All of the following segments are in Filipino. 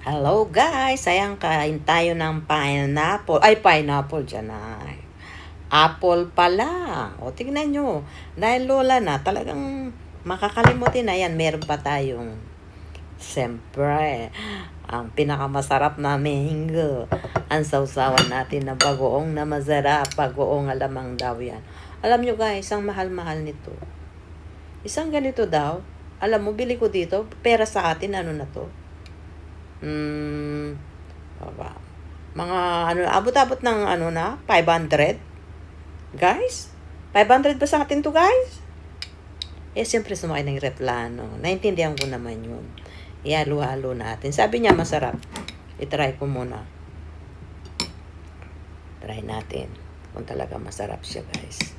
Hello guys! Sayang kain tayo ng pineapple. Ay, pineapple dyan ay. Apple pala. O, tignan nyo. Dahil lola na, talagang makakalimutin na yan. Meron pa tayong, siyempre, ang pinakamasarap na mango. Ang sausawan natin na bagoong na masarap. Bagoong alamang daw yan. Alam nyo guys, ang mahal-mahal nito. Isang ganito daw. Alam mo, bili ko dito. Pera sa atin, ano na to? Baba. Mga abot-abot ng na, 500. Guys, 500 ba sa atin to, guys? Siyempre sumakay ng replano. Naintindihan ko naman yun. Ihalo-halo natin. Sabi niya masarap. I-try ko muna. Try natin. Kung talaga masarap siya, guys.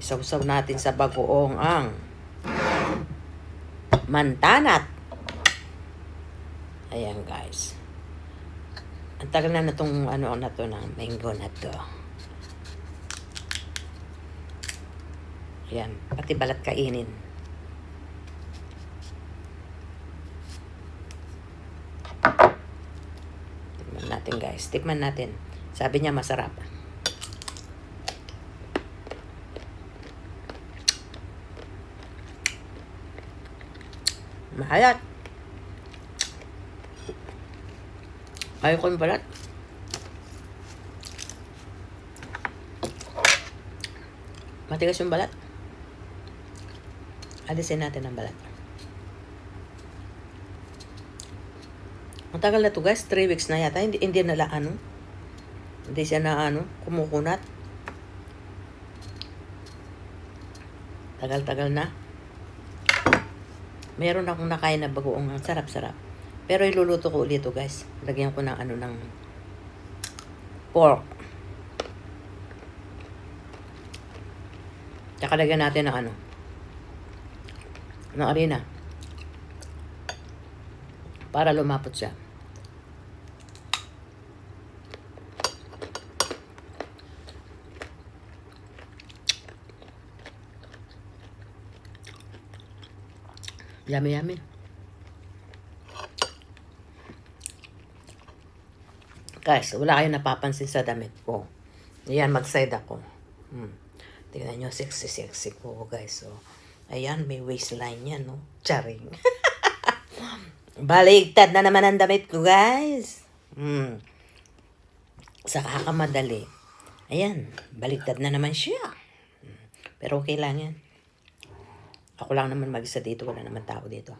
Isaw-saw natin sa bagoong ang mantanat. Ayan guys. Ang tagal na itong na to ng mango na to. Ayan. Pati balat kainin. Tikman natin guys. Tikman natin. Sabi niya masarap. Mahalat. Ayaw ko yung balat. Matigas yung balat. Alisin natin ang balat. Matagal na to guys. 3 weeks na yata. Hindi nala Hindi siya na kumukunat. Tagal-tagal na. Meron akong nakain na bagoong sarap-sarap. Pero iluluto ko ulit ito guys. Lagyan ko ng ng pork. Tsaka lagyan natin ng ng harina. Para lumapot siya. Yummy, yummy. Guys, wala kayong napapansin sa damit ko. Ayan, mag-side ako. Tingnan nyo, sexy ko, guys. So, ayan, may waistline yan, no? Charing. Baligtad na naman ang damit ko, guys. Sa kakamadali. Ayan, baligtad na naman siya. Pero okay lang yan. Ako lang naman mag-isa dito. Wala naman tao dito.